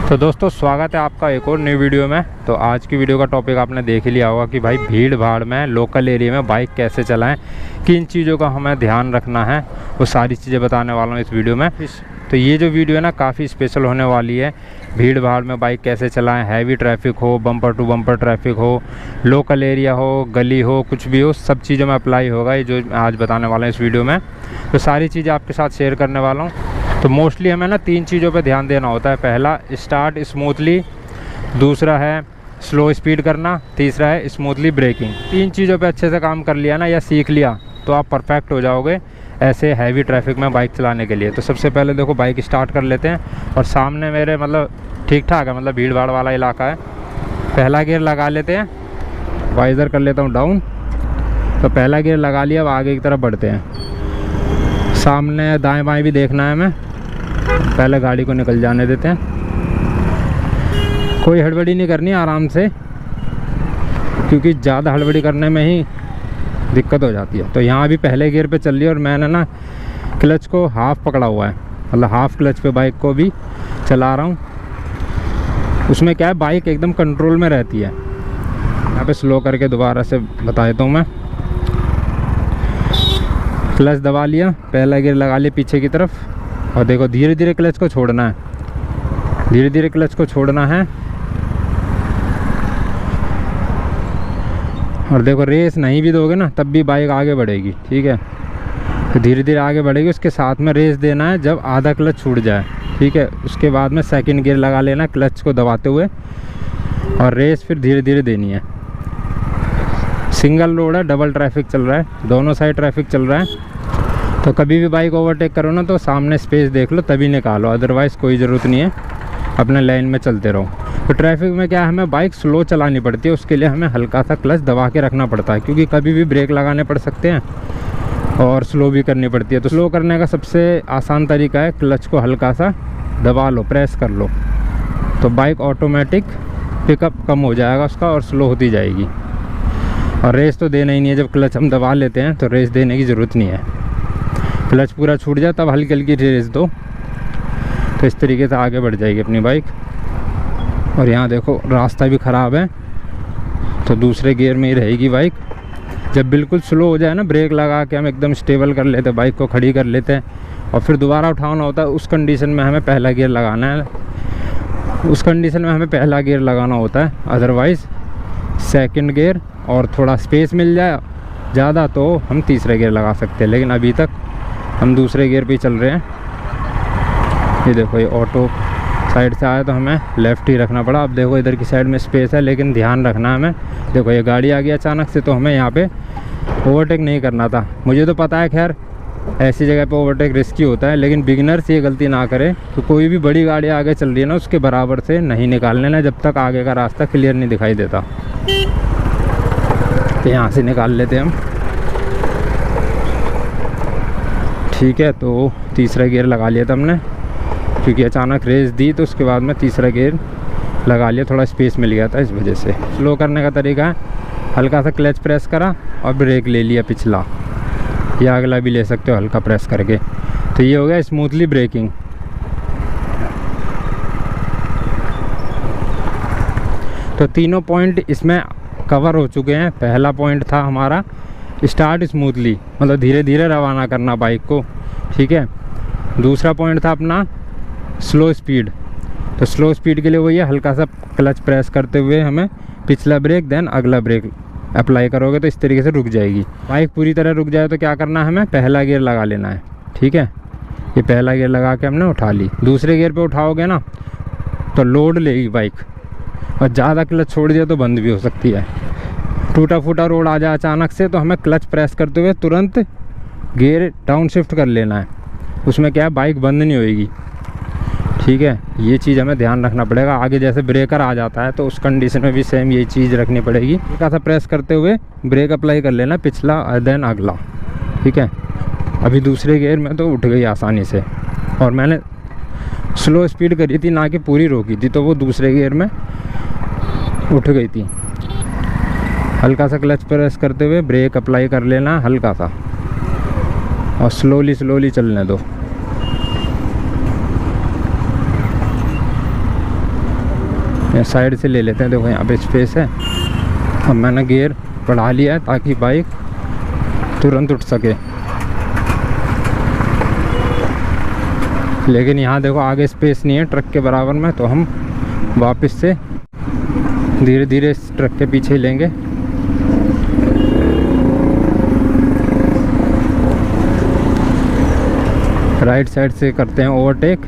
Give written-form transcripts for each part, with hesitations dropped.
तो दोस्तों स्वागत है आपका एक और नई वीडियो में। तो आज की वीडियो का टॉपिक आपने देख ही लिया होगा कि भाई भीड़ भाड़ में लोकल एरिया में बाइक कैसे चलाएं, किन चीज़ों का हमें ध्यान रखना है, वो सारी चीज़ें बताने वाला हूँ इस वीडियो में। तो ये जो वीडियो है ना काफ़ी स्पेशल होने वाली है। भीड़ भाड़ में बाइक कैसे चलाएं, हैवी ट्रैफिक हो, बम्पर टू बम्पर ट्रैफिक हो, लोकल एरिया हो, गली हो, कुछ भी हो, सब चीज़ों में अप्लाई होगा ये जो आज बताने वाला है इस वीडियो में। तो सारी चीज़ें आपके साथ शेयर करने वाला हूँ। तो मोस्टली हमें ना 3 चीज़ों पे ध्यान देना होता है। पहला स्टार्ट स्मूथली, दूसरा है स्लो स्पीड करना, तीसरा है स्मूथली ब्रेकिंग। 3 चीज़ों पे अच्छे से काम कर लिया ना या सीख लिया तो आप परफेक्ट हो जाओगे ऐसे हैवी ट्रैफिक में बाइक चलाने के लिए। तो सबसे पहले देखो बाइक स्टार्ट कर लेते हैं और सामने मेरे मतलब ठीक ठाक है, मतलब भीड़ भाड़ वाला इलाका है। पहला गियर लगा लेते हैं, वाइज़र कर लेता हूँ डाउन। तो पहला गियर लगा लिया, अब आगे की तरफ बढ़ते हैं। सामने दाएं बाएं भी देखना है हमें, पहले गाड़ी को निकल जाने देते हैं। कोई हड़बड़ी नहीं करनी, आराम से, क्योंकि ज़्यादा हड़बड़ी करने में ही दिक्कत हो जाती है। तो यहाँ भी पहले गियर पे चल रही है और मैंने ना क्लच को हाफ पकड़ा हुआ है, मतलब हाफ क्लच पे बाइक को भी चला रहा हूँ। उसमें क्या है, बाइक एकदम कंट्रोल में रहती है। यहाँ पे स्लो करके दोबारा से बता देता हूँ मैं। क्लच दबा लिया, पहला गियर लगा लिया पीछे की तरफ और देखो धीरे धीरे क्लच को छोड़ना है, धीरे धीरे क्लच को छोड़ना है। और देखो रेस नहीं भी दोगे ना तब भी बाइक आगे बढ़ेगी, ठीक है। तो धीरे धीरे आगे बढ़ेगी, उसके साथ में रेस देना है जब आधा क्लच छूट जाए, ठीक है। उसके बाद में सेकंड गियर लगा लेना क्लच को दबाते हुए और रेस फिर धीरे धीरे देनी है। सिंगल रोड है, डबल ट्रैफिक चल रहा है, दोनों साइड ट्रैफिक चल रहा है। तो कभी भी बाइक ओवरटेक करो ना तो सामने स्पेस देख लो तभी निकालो, अदरवाइज़ कोई ज़रूरत नहीं है, अपने लाइन में चलते रहो। तो ट्रैफिक में क्या है, हमें बाइक स्लो चलानी पड़ती है, उसके लिए हमें हल्का सा क्लच दबा के रखना पड़ता है, क्योंकि कभी भी ब्रेक लगाने पड़ सकते हैं और स्लो भी करनी पड़ती है। तो स्लो करने का सबसे आसान तरीका है क्लच को हल्का सा दबा लो, प्रेस कर लो, तो बाइक ऑटोमेटिक पिकअप कम हो जाएगा उसका और स्लो होती जाएगी। और रेस तो देना ही नहीं है, जब क्लच हम दबा लेते हैं तो रेस देने की ज़रूरत नहीं है। क्लच पूरा छूट जाए तब हल्की हल्की रेस दो, तो इस तरीके से आगे बढ़ जाएगी अपनी बाइक। और यहाँ देखो रास्ता भी ख़राब है तो दूसरे गियर में ही रहेगी बाइक। जब बिल्कुल स्लो हो जाए ना, ब्रेक लगा के हम एकदम स्टेबल कर लेते हैं, बाइक को खड़ी कर लेते हैं और फिर दोबारा उठाना होता है, उस कंडीशन में हमें पहला गियर लगाना है, उस कंडीशन में हमें पहला गियर लगाना होता है। अदरवाइज़ सेकंड गियर और थोड़ा स्पेस मिल जाए ज़्यादा तो हम तीसरा गियर लगा सकते हैं, लेकिन अभी तक हम दूसरे गियर पे ही चल रहे हैं। ये देखो ये ऑटो साइड से आया तो हमें लेफ़्ट ही रखना पड़ा। अब देखो इधर की साइड में स्पेस है, लेकिन ध्यान रखना हमें। देखो ये गाड़ी आ गई अचानक से, तो हमें यहाँ पे ओवरटेक नहीं करना था। मुझे तो पता है खैर ऐसी जगह पे ओवरटेक रिस्की होता है, लेकिन बिगिनर्स ये गलती ना करे। तो कोई भी बड़ी गाड़ी आगे चल रही है ना, उसके बराबर से नहीं निकालने ना जब तक आगे का रास्ता क्लियर नहीं दिखाई देता। तो यहाँ से निकाल लेते हैं हम, ठीक है। तो तीसरा गियर लगा लिया था हमने, क्योंकि अचानक रेस दी तो उसके बाद में तीसरा गियर लगा लिया, थोड़ा स्पेस मिल गया था इस वजह से। स्लो करने का तरीका है, हल्का सा क्लच प्रेस करा और ब्रेक ले लिया पिछला, या अगला भी ले सकते हो हल्का प्रेस करके। तो ये हो गया स्मूथली ब्रेकिंग। तो तीनों पॉइंट इसमें कवर हो चुके हैं। पहला पॉइंट था हमारा स्टार्ट स्मूथली, मतलब धीरे धीरे रवाना करना बाइक को, ठीक है। दूसरा पॉइंट था अपना स्लो स्पीड। तो स्लो स्पीड के लिए वही है, हल्का सा क्लच प्रेस करते हुए हमें पिछला ब्रेक देन अगला ब्रेक अप्लाई करोगे तो इस तरीके से रुक जाएगी बाइक। पूरी तरह रुक जाए तो क्या करना है, हमें पहला गियर लगा लेना है, ठीक है। ये पहला गियर लगा के हमने उठा ली। दूसरे गियर पे उठाओगे ना तो लोड लेगी बाइक, और ज़्यादा क्लच छोड़ दिया तो बंद भी हो सकती है। टूटा फूटा रोड आ जाए अचानक से तो हमें क्लच प्रेस करते हुए तुरंत गियर डाउन शिफ्ट कर लेना है, उसमें क्या है बाइक बंद नहीं होएगी, ठीक है। ये चीज़ हमें ध्यान रखना पड़ेगा। आगे जैसे ब्रेकर आ जाता है तो उस कंडीशन में भी सेम यही चीज़ रखनी पड़ेगी। हल्का सा प्रेस करते हुए ब्रेक अप्लाई कर लेना, पिछला देन अगला, ठीक है। अभी दूसरे गियर में तो उठ गई आसानी से, और मैंने स्लो स्पीड करी थी ना कि पूरी रोकी थी, तो वो दूसरे गियर में उठ गई थी। हल्का सा क्लच प्रेस करते हुए ब्रेक अप्लाई कर लेना हल्का सा और स्लोली स्लोली चलने दो। या साइड से ले लेते हैं। देखो यहाँ पे स्पेस है। अब मैंने गियर बढ़ा लिया है ताकि बाइक तुरंत उठ सके। लेकिन यहाँ देखो आगे स्पेस नहीं है ट्रक के बराबर में, तो हम वापस से धीरे धीरे इस ट्रक के पीछे लेंगे। राइट साइड से करते हैं ओवरटेक।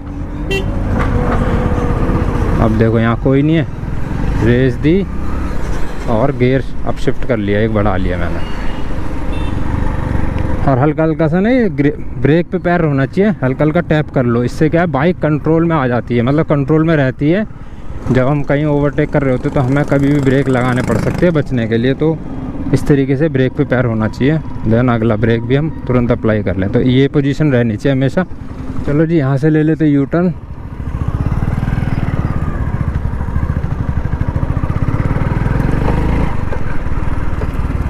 अब देखो यहाँ कोई नहीं है, रेस दी और गियर अब शिफ्ट कर लिया, एक बढ़ा लिया मैंने। और हल्का हल्का सा नहीं, ब्रेक पे पैर होना चाहिए, हल्का हल्का टैप कर लो। इससे क्या है, बाइक कंट्रोल में आ जाती है, मतलब कंट्रोल में रहती है। जब हम कहीं ओवरटेक कर रहे होते तो हमें कभी भी ब्रेक लगाने पड़ सकते हैं बचने के लिए। तो इस तरीके से ब्रेक पे पैर होना चाहिए, देन अगला ब्रेक भी हम तुरंत अप्लाई कर लें। तो ये पोजीशन रहनी चाहिए हमेशा। चलो जी, यहाँ से ले लेते यू टर्न।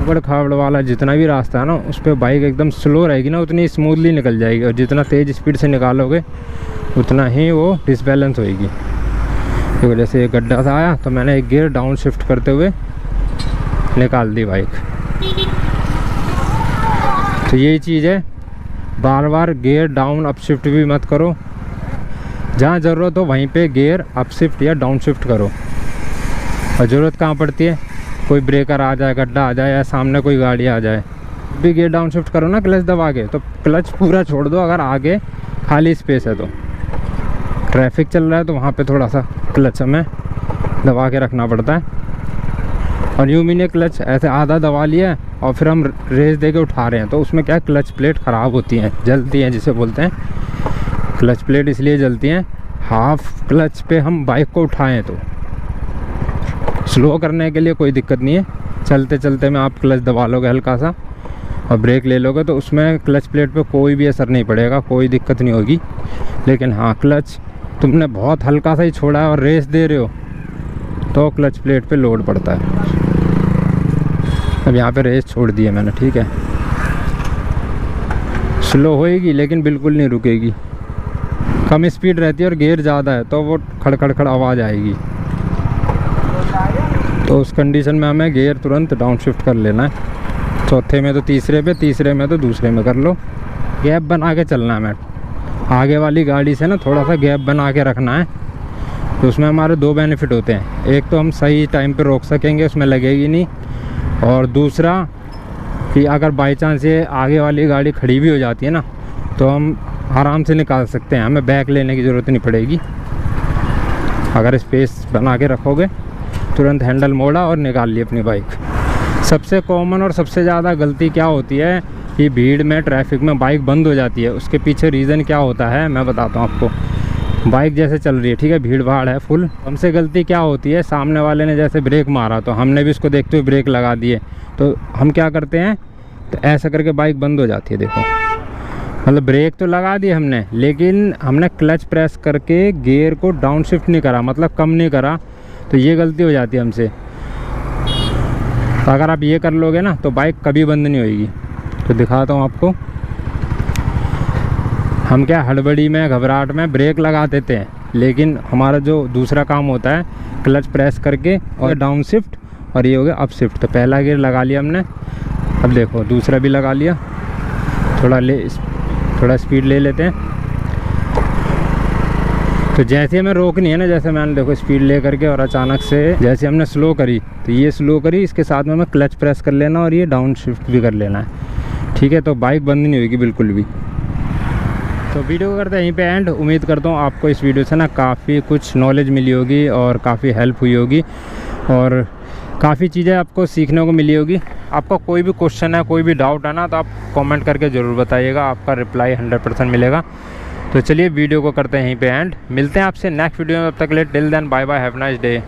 उबड़ खाबड़ वाला जितना भी रास्ता है ना, उस पर बाइक एकदम स्लो रहेगी ना, उतनी स्मूथली निकल जाएगी। और जितना तेज़ स्पीड से निकालोगे उतना ही वो डिसबैलेंस होएगी। तो जैसे एक गड्ढा सा आया तो मैंने एक गियर डाउन शिफ्ट करते हुए निकाल दी बाइक। तो यही चीज़ है, बार बार गियर डाउन अप शिफ्ट भी मत करो। जहाँ ज़रूरत हो वहीं पे गियर अप शिफ्ट या डाउन शिफ्ट करो। और ज़रूरत कहाँ पड़ती है, कोई ब्रेकर आ जाए, गड्ढा आ जाए या सामने कोई गाड़ी आ जाए, भी गियर डाउन शिफ्ट करो ना क्लच दबा के, तो क्लच पूरा छोड़ दो अगर आगे खाली स्पेस है तो। ट्रैफिक चल रहा है तो वहाँ पे थोड़ा सा क्लच हमें दबा के रखना पड़ता है। और यूँ भी नहीं क्लच ऐसे आधा दबा लिया और फिर हम रेस दे के उठा रहे हैं, तो उसमें क्या क्लच प्लेट ख़राब होती हैं, जलती हैं, जिसे बोलते हैं। क्लच प्लेट इसलिए जलती हैं, हाफ क्लच पे हम बाइक को उठाएं तो। स्लो करने के लिए कोई दिक्कत नहीं है, चलते चलते में आप क्लच दबा लोगे हल्का सा और ब्रेक ले लोगे तो उसमें क्लच प्लेट पे कोई भी असर नहीं पड़ेगा, कोई दिक्कत नहीं होगी। लेकिन हाँ, क्लच तुमने बहुत हल्का सा ही छोड़ा है और रेस दे रहे हो तो क्लच प्लेट पे लोड पड़ता है। अब यहाँ पे रेस छोड़ दी है मैंने, ठीक है। स्लो होएगी लेकिन बिल्कुल नहीं रुकेगी। कम स्पीड रहती है और गियर ज़्यादा है तो वो खड़ आवाज़ आएगी। तो उस कंडीशन में हमें गियर तुरंत डाउन शिफ्ट कर लेना है। चौथे में तो तीसरे पे, तीसरे में तो दूसरे में कर लो। गैप बना के चलना है। मैं आगे वाली गाड़ी से ना थोड़ा सा गैप बना के रखना है। तो उसमें हमारे दो बेनिफिट होते हैं, एक तो हम सही टाइम पे रोक सकेंगे, उसमें लगेगी नहीं। और दूसरा कि अगर बाई चांस ये आगे वाली गाड़ी खड़ी भी हो जाती है ना, तो हम आराम से निकाल सकते हैं, हमें बैक लेने की ज़रूरत नहीं पड़ेगी। अगर स्पेस बना के रखोगे, तुरंत हैंडल मोड़ा और निकाल ली अपनी बाइक। सबसे कॉमन और सबसे ज़्यादा गलती क्या होती है कि भीड़ में, ट्रैफिक में बाइक बंद हो जाती है। उसके पीछे रीज़न क्या होता है मैं बताता हूँ आपको। बाइक जैसे चल रही है, ठीक है, भीड़ भाड़ है फुल, हमसे गलती क्या होती है, सामने वाले ने जैसे ब्रेक मारा तो हमने भी उसको देखते हुए ब्रेक लगा दिए, तो हम क्या करते हैं, तो ऐसा करके बाइक बंद हो जाती है। देखो, मतलब ब्रेक तो लगा दी हमने, लेकिन हमने क्लच प्रेस करके गियर को डाउन शिफ्ट नहीं करा, मतलब कम नहीं करा। तो ये गलती हो जाती है हमसे। तो अगर आप ये कर लोगे ना तो बाइक कभी बंद नहीं होएगी। तो दिखाता हूँ आपको। हम क्या हड़बड़ी में, घबराहट में ब्रेक लगा देते हैं, लेकिन हमारा जो दूसरा काम होता है क्लच प्रेस करके और डाउन शिफ्ट, और ये हो गया अप शिफ्ट। तो पहला गियर लगा लिया हमने, अब देखो दूसरा भी लगा लिया। थोड़ा स्पीड ले लेते हैं। तो जैसे हमें रोकनी है ना, जैसे मैंने देखो स्पीड ले करके और अचानक से जैसे हमने स्लो करी, तो ये स्लो करी, इसके साथ में हमें क्लच प्रेस कर लेना और ये डाउन शिफ्ट भी कर लेना है, ठीक है। तो बाइक बंद नहीं होगी बिल्कुल भी। तो वीडियो को करते हैं यहीं पे एंड। उम्मीद करता हूँ आपको इस वीडियो से ना काफ़ी कुछ नॉलेज मिली होगी और काफ़ी हेल्प हुई होगी और काफ़ी चीज़ें आपको सीखने को मिली होगी। आपका कोई भी क्वेश्चन है, कोई भी डाउट है ना, तो आप कमेंट करके ज़रूर बताइएगा, आपका रिप्लाई 100% मिलेगा। तो चलिए वीडियो को करते हैं यहीं पे एंड। मिलते हैं आपसे नेक्स्ट वीडियो में, तब तक के लिए till then bye bye, have nice day.